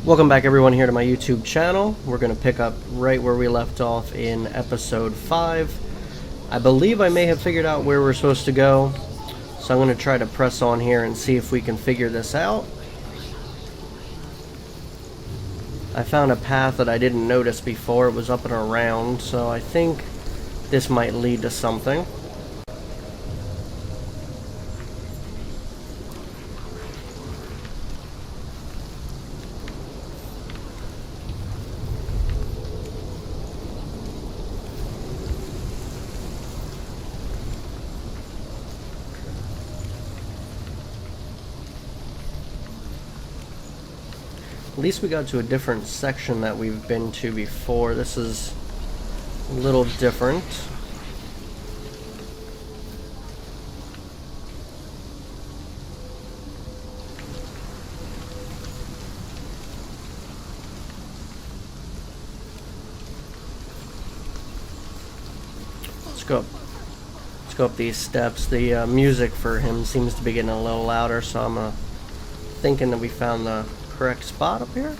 Welcome back everyone here to my YouTube channel. We're going to pick up right where we left off in episode 5. I believe I may have figured out where we're supposed to go, so I'm going to try to press on here and see if we can figure this out. I found a path that I didn't notice before. It was up and around, so I think this might lead to something. At least we got to a different section that we've been to before. This is a little different. Let's go up these steps. The music for him seems to be getting a little louder, so I'm thinking that we found the correct spot up here.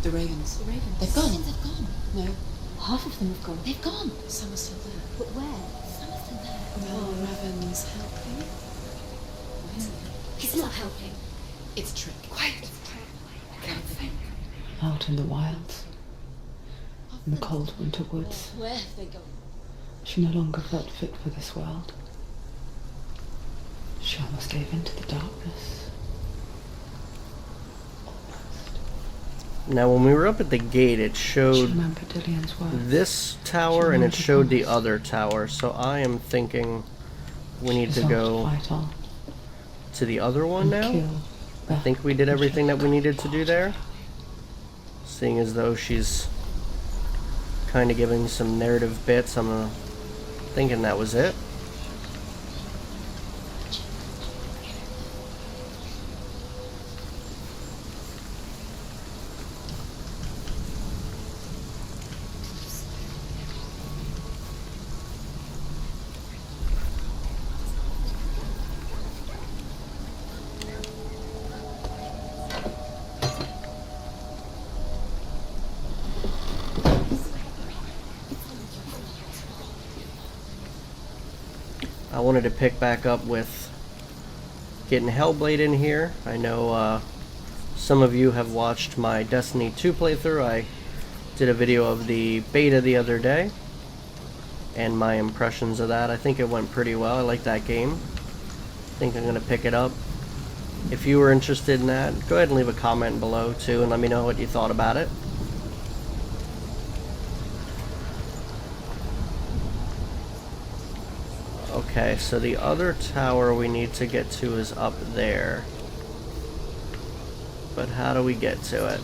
The ravens. The ravens. They've gone. They've gone. No. Half of them have gone. They've gone. Some are still there. But where? Some are still there. No, Raven's helping. He's not helping. It's a trick. Quiet. I can't think. Out in the wilds, in the cold winter woods, Where have they gone? she no longer felt fit for this world. She almost gave in to the darkness. Almost. Now when we were up at the gate, it She showed remembered Dillian's words. this tower and it showed the other tower, so I am thinking we need to go Fight on to the other one and now. kill I think we did everything that we needed to do there. Seeing as though she's kind of giving some narrative bits, I'm thinking that was it. I wanted to pick back up with getting Hellblade in here. I know some of you have watched my Destiny 2 playthrough. I did a video of the beta the other day and my impressions of that. I think it went pretty well. I like that game. I think I'm going to pick it up. If you were interested in that, go ahead and leave a comment below too and let me know what you thought about it. Okay, so the other tower we need to get to is up there. But how do we get to it?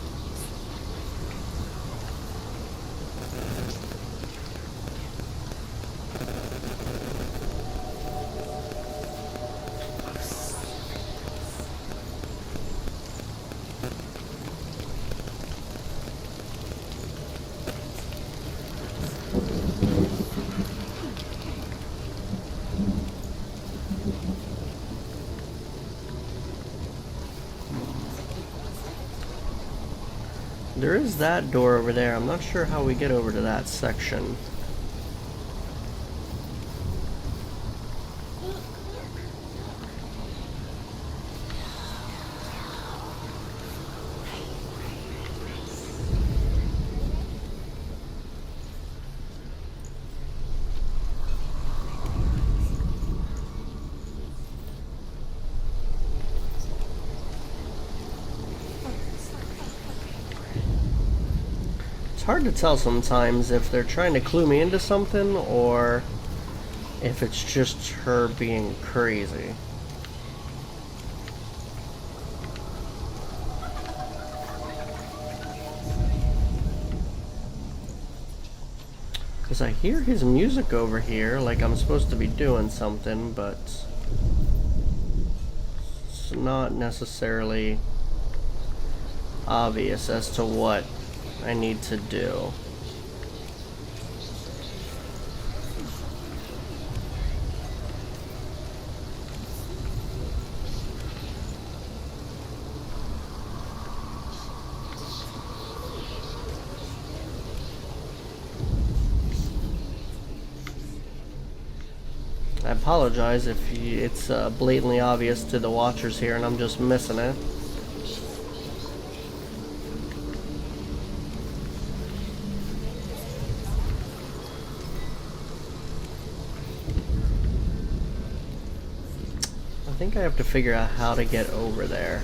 There is that door over there. I'm not sure how we get over to that section. It's hard to tell sometimes if they're trying to clue me into something or if it's just her being crazy. Because I hear his music over here, like I'm supposed to be doing something, but it's not necessarily obvious as to what I need to do. I apologize if it's blatantly obvious to the watchers here and I'm just missing it. I think I have to figure out how to get over there.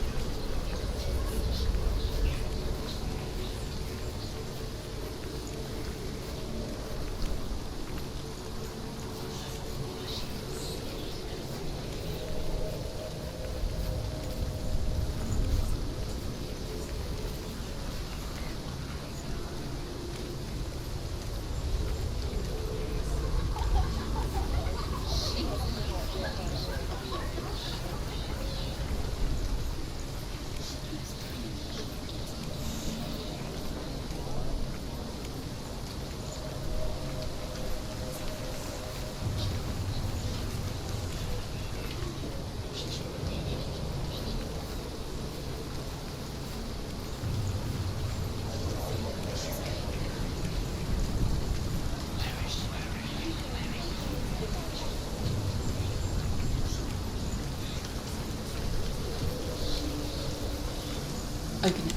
Open it.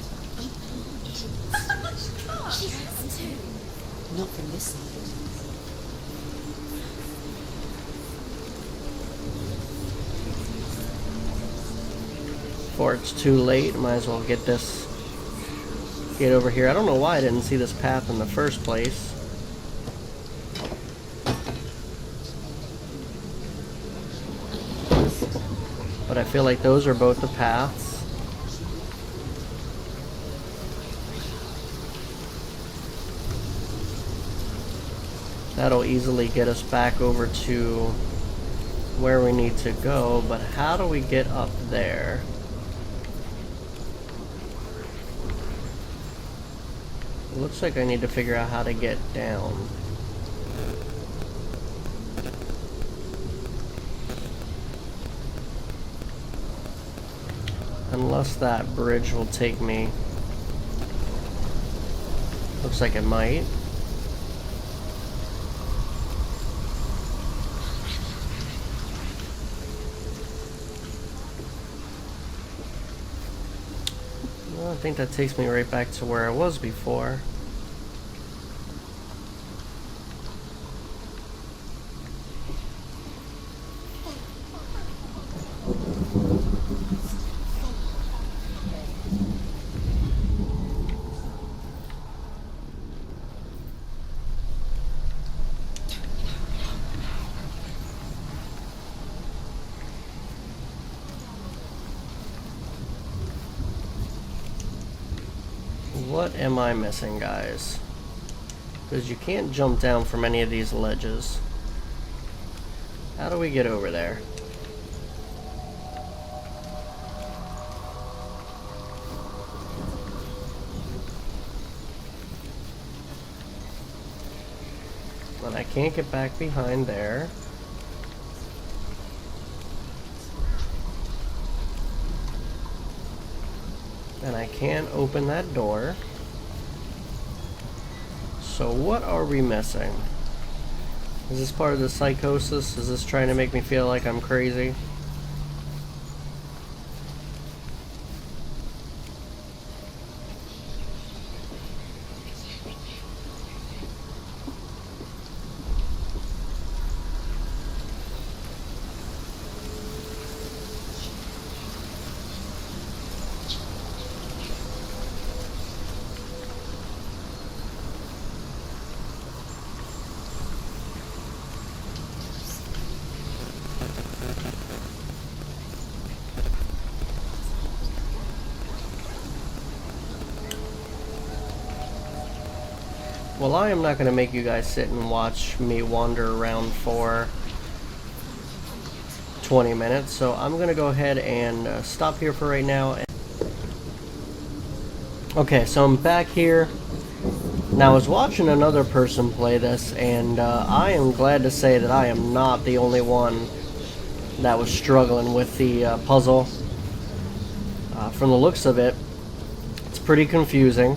She has too. Not from this side. Before it's too late, might as well get over here. I don't know why I didn't see this path in the first place. But I feel like those are both the paths. That'll easily get us back over to where we need to go, but how do we get up there? It looks like I need to figure out how to get down. Unless that bridge will take me. Looks like it might. Well, I think that takes me right back to where I was before. What am I missing, guys? Because you can't jump down from any of these ledges. How do we get over there? And I can't get back behind there. And I can't open that door. So what are we missing? Is this part of the psychosis? Is this trying to make me feel like I'm crazy? Well, I am not going to make you guys sit and watch me wander around for 20 minutes, so I'm going to go ahead and stop here for right now. Okay, so I'm back here. Now I was watching another person play this, and I am glad to say that I am not the only one that was struggling with the puzzle. From the looks of it, it's pretty confusing,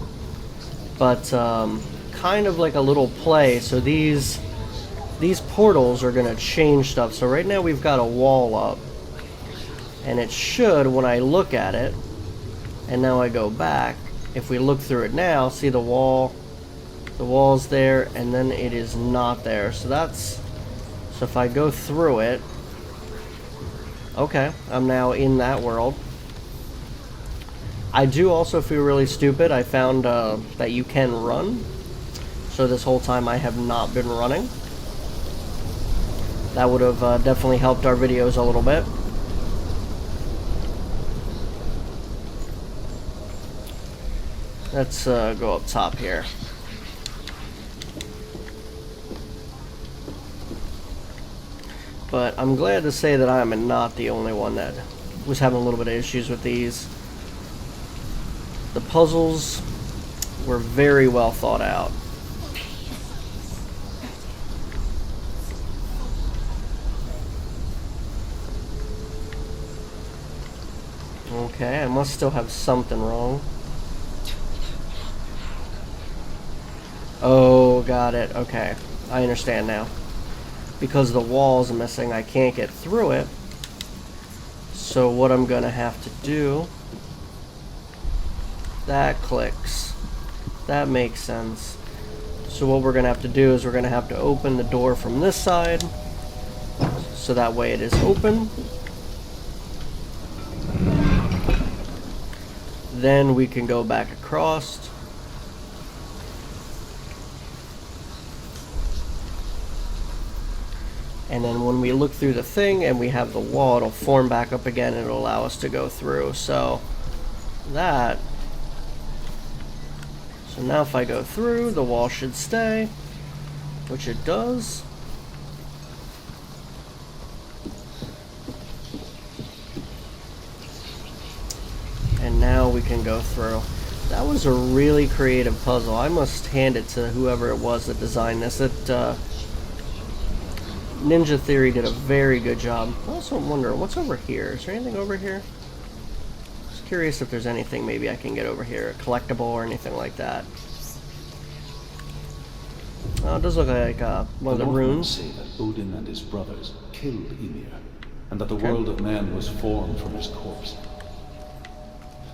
but kind of like a little play. So these portals are going to change stuff. So right now we've got a wall up, and it should, when I look at it, and now I go back, if we look through it now, see the wall's there, and then it is not there. So if I go through it, okay, I'm now in that world. I do also feel really stupid. I found that you can run. So this whole time I have not been running. That would have definitely helped our videos a little bit. Let's go up top here. But I'm glad to say that I am not the only one that was having a little bit of issues with these. The puzzles were very well thought out. Okay, I must still have something wrong. Oh, got it. Okay, I understand now. Because the wall's missing, I can't get through it. So what I'm gonna have to do... That clicks. That makes sense. So what we're gonna have to do is we're gonna have to open the door from this side. So that way it is open. Then we can go back across. And then when we look through the thing and we have the wall, it'll form back up again and it'll allow us to go through. So that. So now if I go through, the wall should stay, which it does. And now we can go through. That was a really creative puzzle. I must hand it to whoever it was that designed this. Ninja Theory did a very good job. I also wonder, what's over here? Is there anything over here? Just curious if there's anything maybe I can get over here, a collectible or anything like that. Oh, it does look like one of the runes. Say that Odin and his brothers killed Ymir, and that the world of men was formed from his corpse.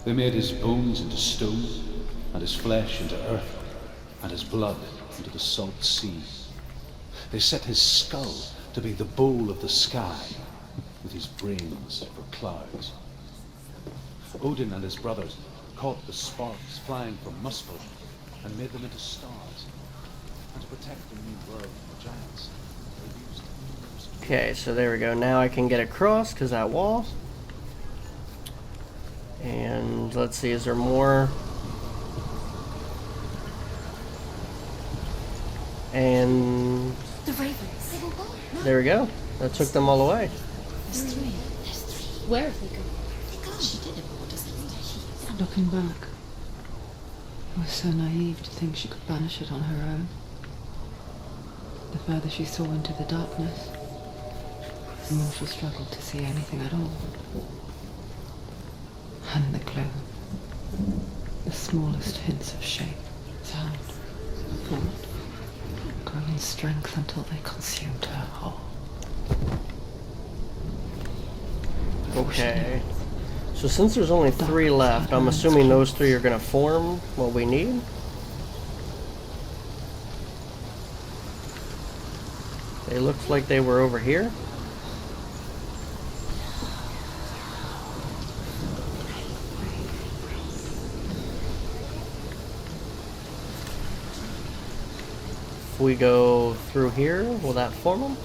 They made his bones into stone, and his flesh into earth, and his blood into the salt sea. They set his skull to be the bowl of the sky, with his brains for clouds. Odin and his brothers caught the sparks flying from Muspel and made them into stars. And to protect the new world from the giants, they used... Okay, so there we go. Now I can get across, because that wall. And let's see, is there more? And... The ravens. They were gone. No. There we go. That took them all away. There's three. There's three. Where have they gone? They're gone. She didn't want us to. Looking back, I was so naive to think she could banish it on her own. The further she saw into the darkness, the more she struggled to see anything at all. And the gloom, the smallest hints of shape, sound, thought, grew in strength until they consumed her whole. Okay. So since there's only 3 left, I'm assuming those 3 are going to form what we need? They looked like they were over here. If we go through here, will that form them?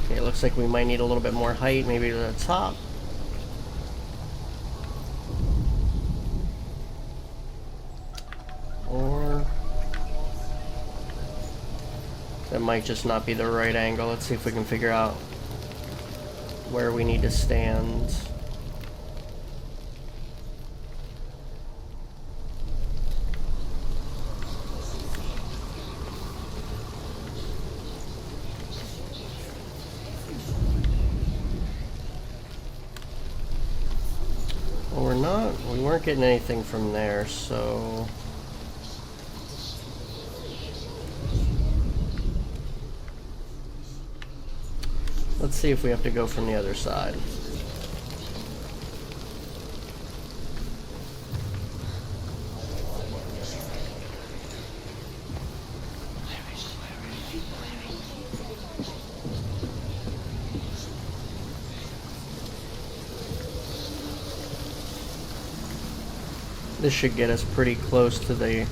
Okay, it looks like we might need a little bit more height, maybe to the top. Or... That might just not be the right angle. Let's see if we can figure out where we need to stand. Well, we weren't getting anything from there, so... Let's see if we have to go from the other side. This should get us pretty close to the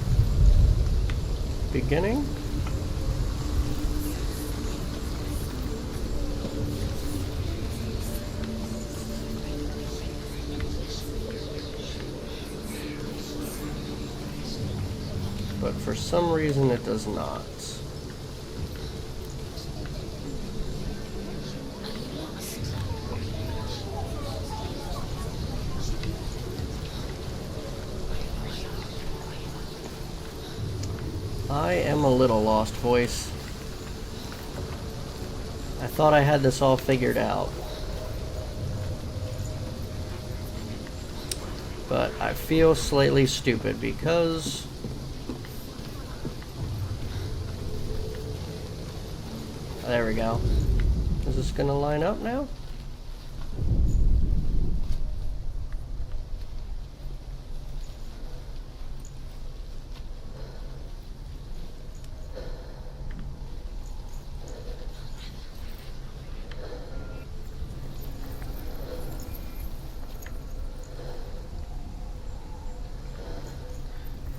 beginning. But for some reason it does not. I am a little lost, voice. I thought I had this all figured out. But I feel slightly stupid because... There we go. Is this gonna line up now?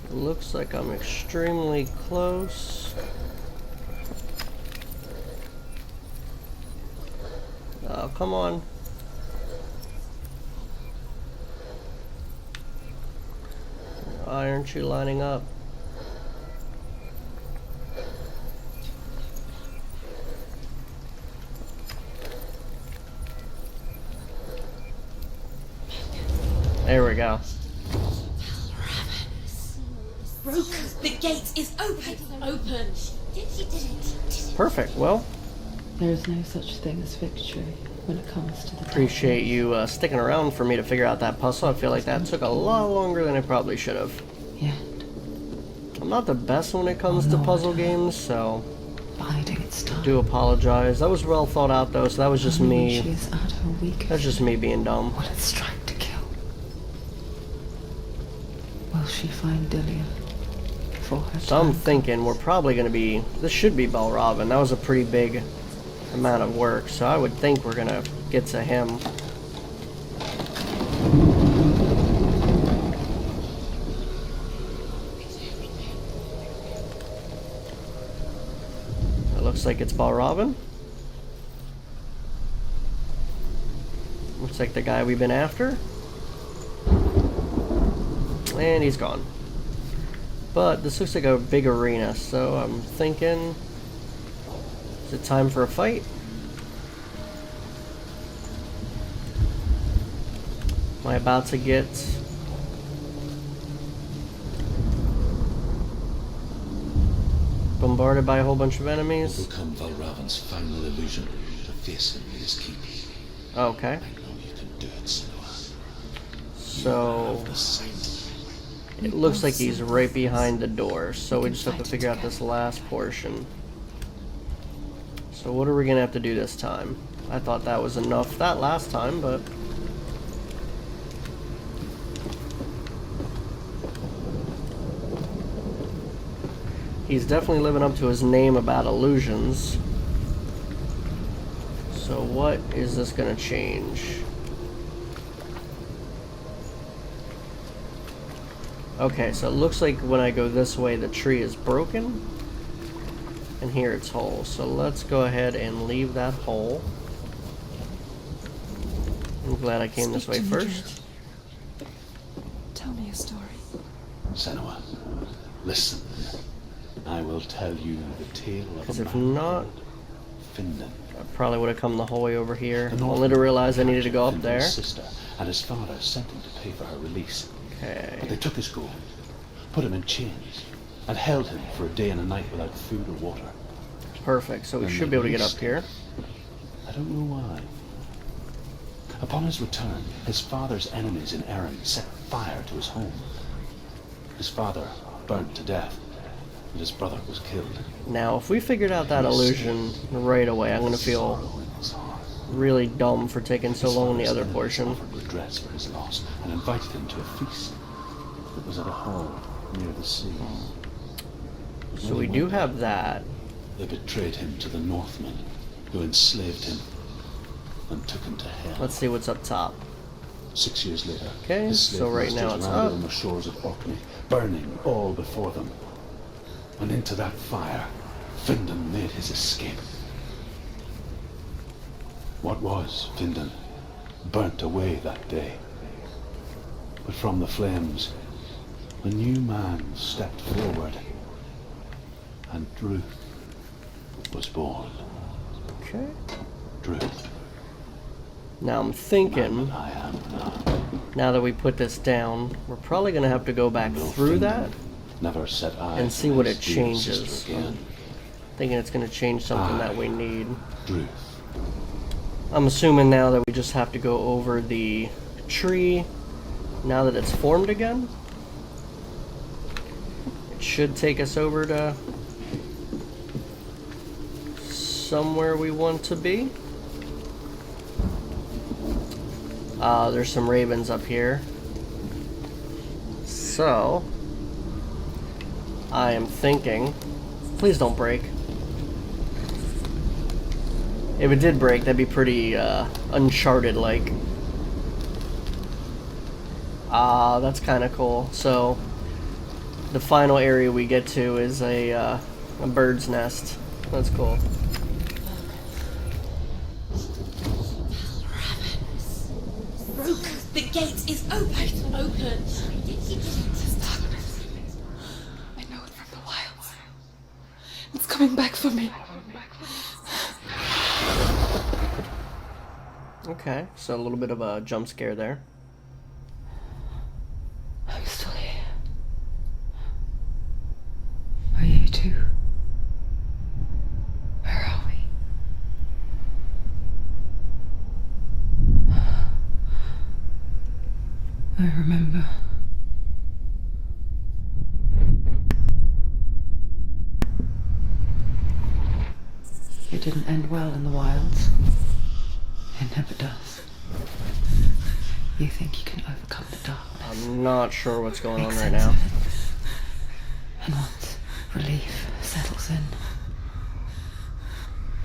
Looks like I'm extremely close. Oh, come on. Why aren't you lining up? There we go. Broke. The gate is open. Open. Did it. Perfect. Well, There is no such thing as victory when it comes to the appreciate you sticking around for me to figure out that puzzle. I feel like that took a lot longer than it probably should have. Yet, I'm not the best when it comes to puzzle games, so biding its time. I do apologize. That was well thought out though, so that was just Only when she me. is at her weakest, That's just me being dumb. will it strike to kill? Will she find Dillian for her So I'm time? thinking we're probably going to be... This should be Balravin. That was a pretty big amount of work, so I would think we're going to get to him. It looks like it's Balravin. Looks like the guy we've been after. And he's gone. But this looks like a big arena, so I'm thinking... Is it time for a fight? Am I about to get... bombarded by a whole bunch of What enemies? will come Valravan's final illusion to face him in his keep? Okay. I know you can do it, Senua. So... The sight. It looks like he's right behind the door, so we just have to figure out this last portion. So what are we gonna have to do this time? I thought that was enough that last time, but... He's definitely living up to his name about illusions. So what is this gonna change? Okay, so it looks like when I go this way, the tree is broken. And here it's whole. So let's go ahead and leave that hole. I'm glad I came this way first. Tell me a story. Senua, listen. I will tell you the tale of Because a if man not, called Findan. I probably would have come the whole way over here. The Only to realize I needed to go up Findan's there. sister and his father sent him to pay for her release. But Okay. they took his gold, put him in chains, and held him for a day and a night without food or water. Perfect. So we Then should they be able to get up released here. him. I don't know why. Upon his return, his father's enemies in Erin set fire to his home. His father burned to death, and his brother was killed. Now, if we figured out that illusion right away, I'm going to feel Sorrow in his heart. really dumb for taking so His long in the father's other enemies portion. offered redress for his loss and invited him to a feast that was at a hall near the sea. So we do have that. They betrayed him to the Northmen, who enslaved him and took him to hell. Let's see what's up top. 6 years later, Okay, his slave so right now masters it's landed up. on the shores of Orkney, burning all before them. And into that fire, Findan made his escape. What was Findan burnt away that day. But from the flames, a new man stepped forward, and Druth was born. Okay. Druth, Now I'm thinking, I am now. now that we put this down, we're probably going to have to go back through that. Never set eyes and see on what his it dear changes. sister again. Thinking it's going to change something that we need. Druth. I'm assuming now that we just have to go over the tree now that it's formed again. It should take us over to somewhere we want to be. There's some ravens up here. So, I am thinking, please don't break. If it did break, that'd be pretty Uncharted-like. That's kind of cool. So, the final area we get to is a bird's nest. That's cool. The gate is open. Open. There's darkness. I know it from the wilds. It's coming back for me. Okay, so a little bit of a jump scare there. I'm still here. Are you too? Where are we? I remember. It didn't end well in the wilds. It never does. You think you can overcome the darkness. I'm not sure what's going on Makes right sense now. of it. And once relief settles in,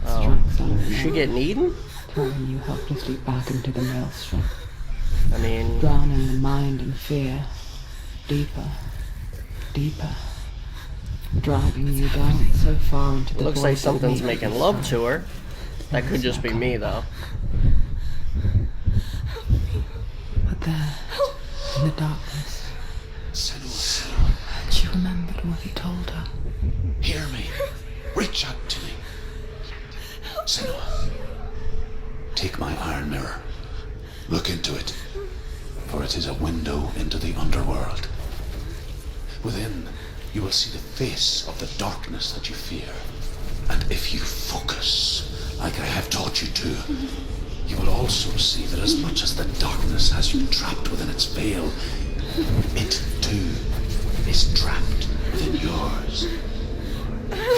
Oh, strikes out is she getting eaten? throwing you helplessly back into the maelstrom, I mean, drowning the mind in fear, deeper, deeper, driving you down so far into the looks void like that something's neither making is love found. to her. That could just be me, though. But there, in the darkness, Senua, she remembered what he told her. hear me. Reach out to me. Senua, take my iron mirror. Look into it, for it is a window into the underworld. Within, you will see the face of the darkness that you fear. And if you focus, like I have taught you to, you will also see that as much as the darkness has you trapped within its veil, it too is trapped within yours.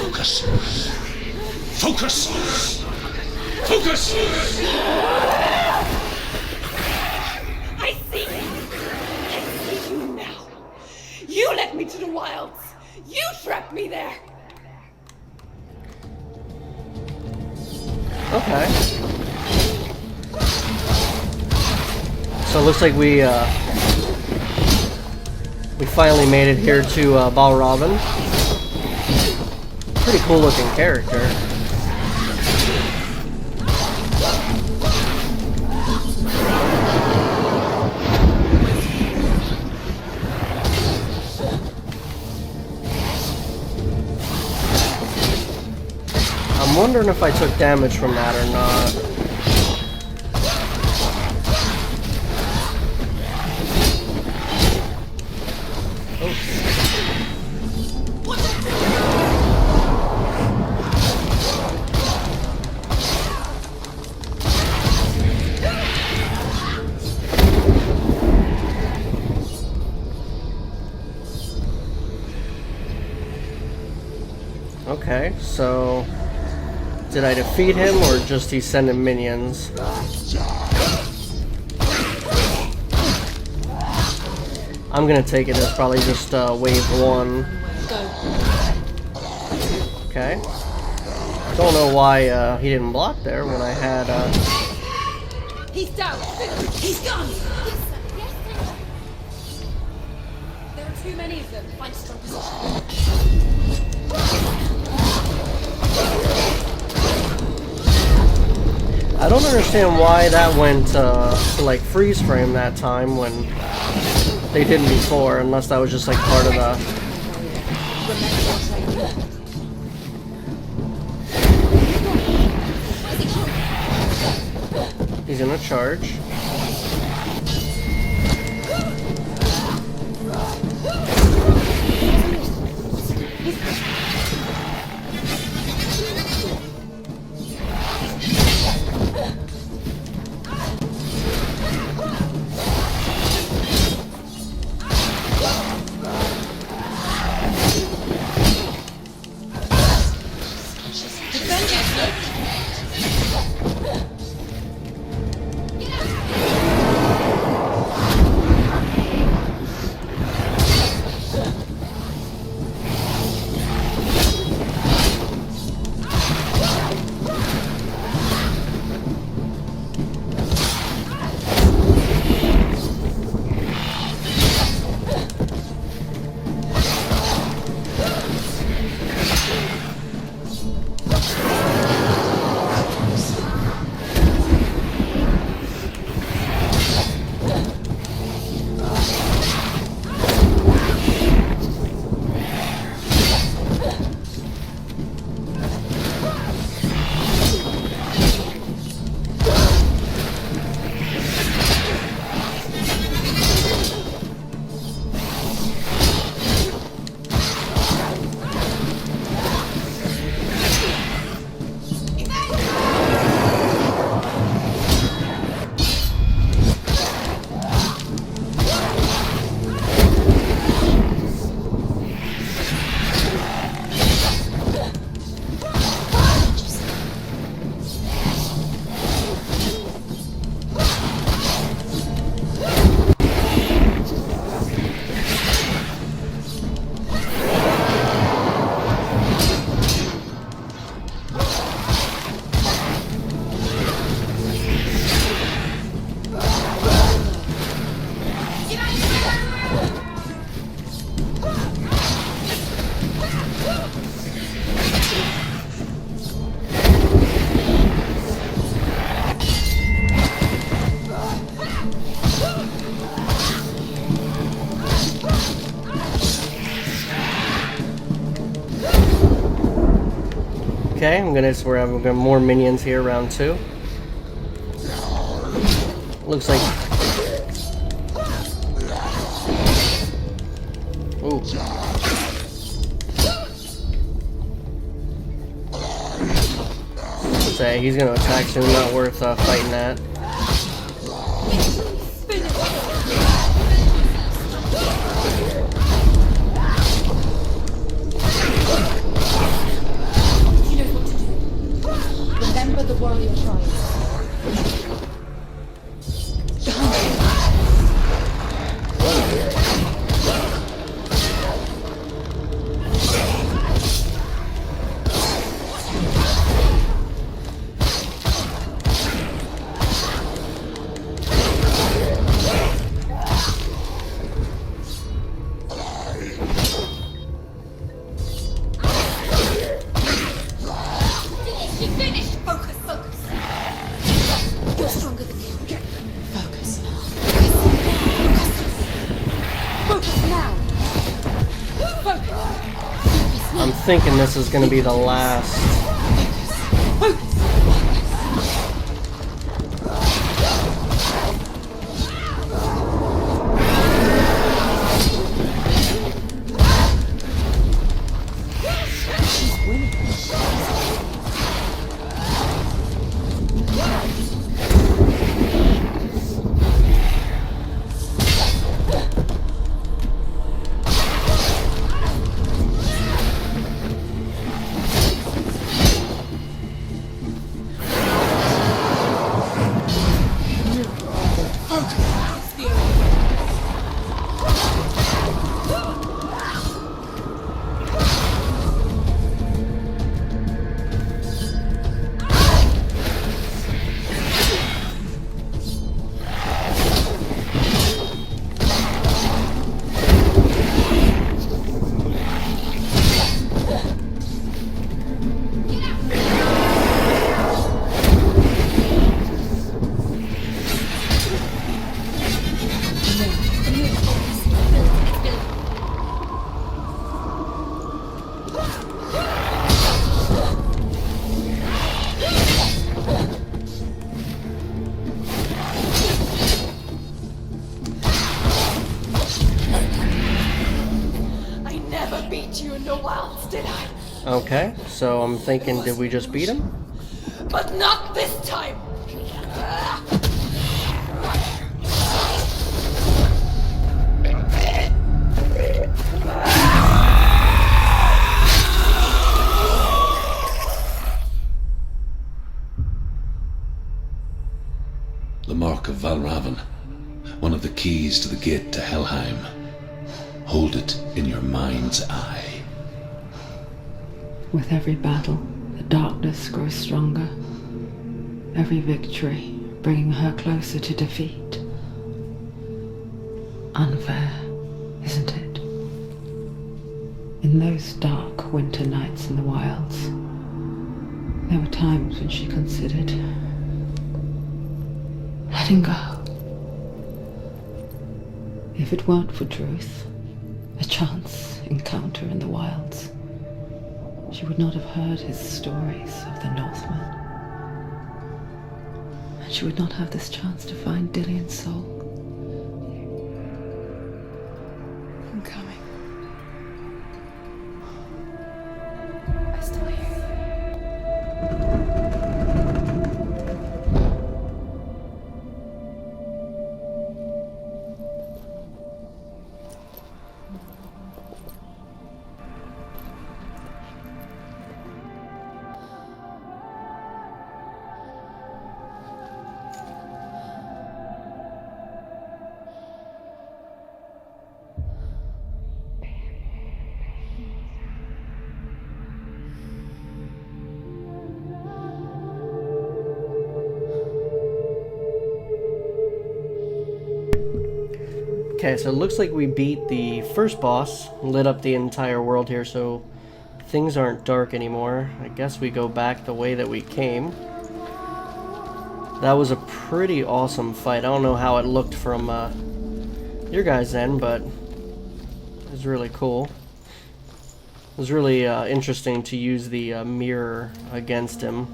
Focus. Focus! Focus! I see you. I see you now. You led me to the wilds. You trapped me there. Okay. So it looks like we finally made it here to Balravin. Pretty cool looking character. wondering if I took damage from that or not. Okay, so did I defeat him or just he's sending minions? I'm gonna take it as probably just wave 1. Okay. Don't know why he didn't block there when I had He's down. He's gone. Yes, sir. Yes, sir. There are too many of them. Find strong position. I don't understand why that went to like freeze frame that time when they didn't before, unless that was just like part of the... He's gonna charge. Okay, we're having more minions here, round 2. Looks like... Ooh. Say, he's gonna attack soon, not worth fighting that. Remember the warrior tribe. I'm thinking this is going to be the last Okay, so I'm thinking, did we just beat him? But not this time! The Mark of Valravan. One of the keys to the gate to Helheim. Hold it in your mind's eye. With every battle, the darkness grows stronger. Every victory bringing her closer to defeat. Unfair, isn't it? In those dark winter nights in the wilds, there were times when she considered letting go. If it weren't for Truth, a chance encounter in the wilds, she would not have heard his stories of the Northmen. And she would not have this chance to find Dillion's soul. I'm coming. I still hear you. Okay, so it looks like we beat the first boss, lit up the entire world here, so things aren't dark anymore. I guess we go back the way that we came. That was a pretty awesome fight. I don't know how it looked from your guys' end, but it was really cool. It was really interesting to use the mirror against him.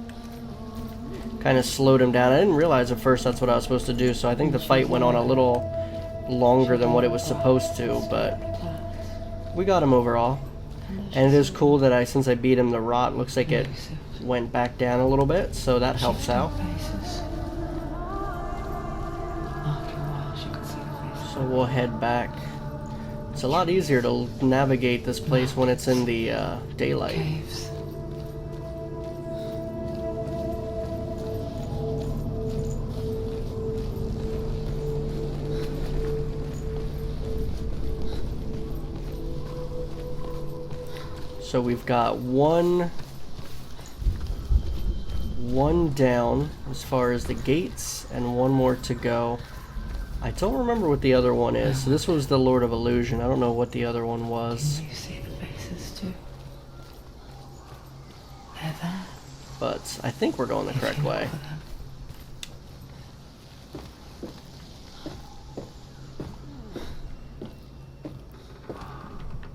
Kind of slowed him down. I didn't realize at first that's what I was supposed to do, so I think the fight went on a little longer than what it was supposed to, but we got him overall. And it is cool that since I beat him, the rot looks like it went back down a little bit, so that helps out. So we'll head back. It's a lot easier to navigate this place when it's in the daylight. So we've got one down as far as the gates and one more to go. I don't remember what the other one is. So this was the Lord of Illusion. I don't know what the other one was. Can you see the faces too? They're there. But I think we're going the correct way.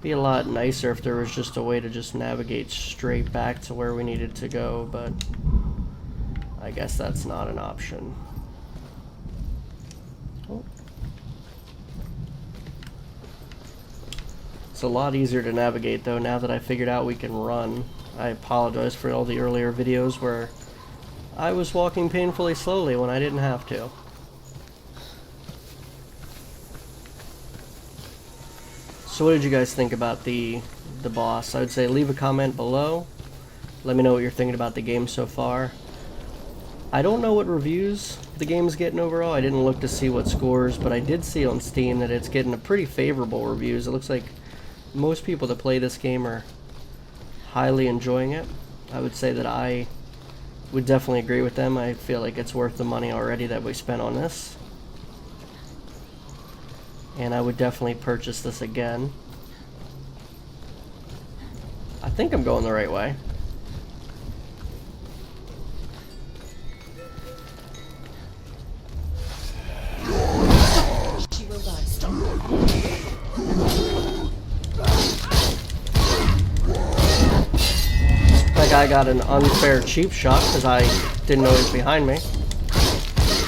Be a lot nicer if there was just a way to just navigate straight back to where we needed to go, but I guess that's not an option. Oh. It's a lot easier to navigate though now that I figured out we can run. I apologize for all the earlier videos where I was walking painfully slowly when I didn't have to. So what did you guys think about the boss? I would say leave a comment below. Let me know what you're thinking about the game so far. I don't know what reviews the game's getting overall. I didn't look to see what scores, but I did see on Steam that it's getting a pretty favorable reviews. It looks like most people that play this game are highly enjoying it. I would say that I would definitely agree with them. I feel like it's worth the money already that we spent on this. And I would definitely purchase this again. I think I'm going the right way. She will die. Stop. Like I got an unfair cheap shot because I didn't know he was behind me.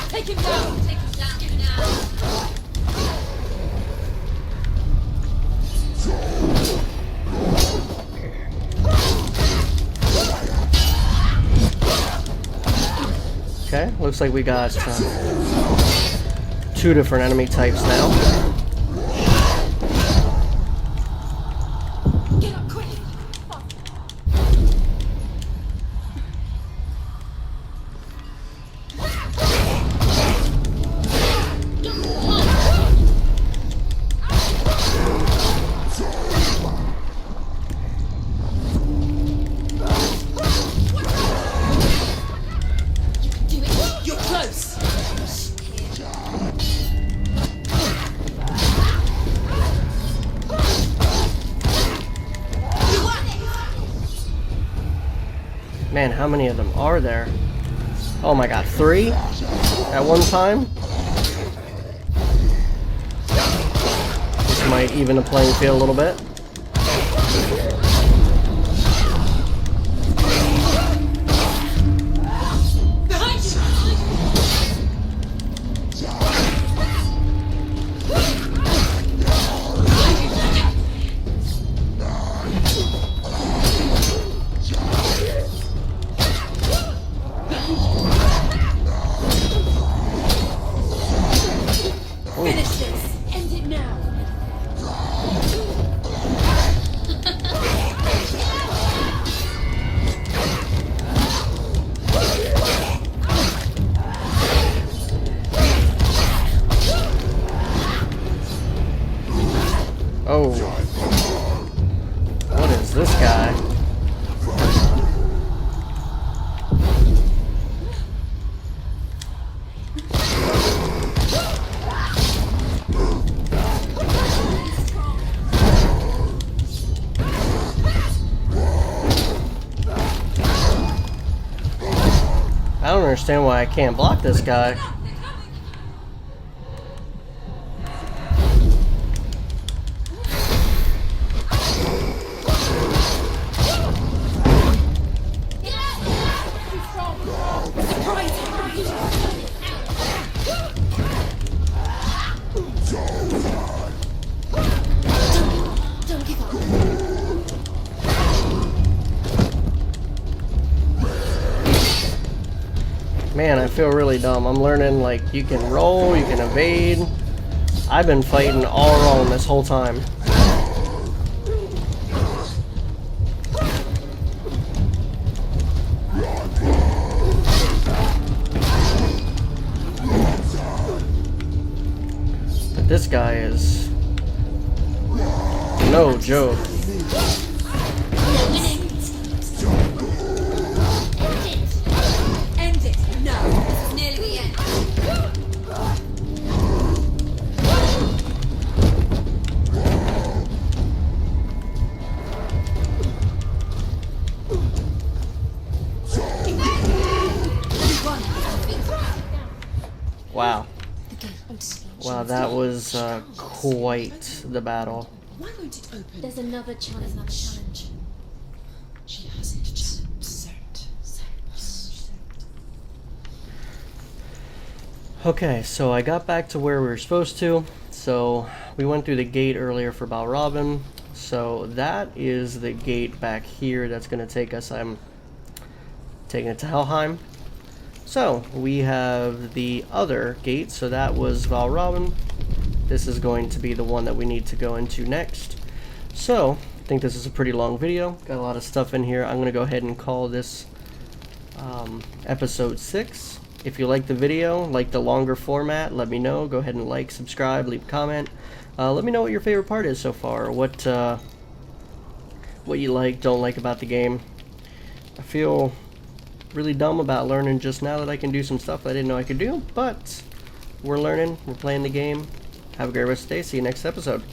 Take him down. Take him down now. Okay, looks like we got two different enemy types now. Get up quick. Do it. You're close. Man, how many of them are there? Oh my god, 3 at one time? This might even the playing field a little bit. Behind you. Finish this. End it now. Oh. What is this guy? I don't understand why I can't block this guy. Don't give up. Man, I feel really dumb. I'm learning, like, you can roll, you can evade. I've been fighting all wrong this whole time. But this guy is no joke. End it. No. It's nearly the end. Wow. Wow, that was quite the battle. Why won't it open? There's another challenge. She hasn't just cert. Okay, so I got back to where we were supposed to. So we went through the gate earlier for Balrobin. So that is the gate back here that's going to take us. I'm taking it to Helheim. So we have the other gate. So that was Balrobin. This is going to be the one that we need to go into next. So I think this is a pretty long video. Got a lot of stuff in here. I'm going to go ahead and call this episode 6. If you like the video, like the longer format, let me know. Go ahead and like, subscribe, leave a comment. Let me know what your favorite part is so far. What you like, don't like about the game. I feel really dumb about learning just now that I can do some stuff I didn't know I could do, but we're learning, we're playing the game. Have a great rest of the day. See you next episode.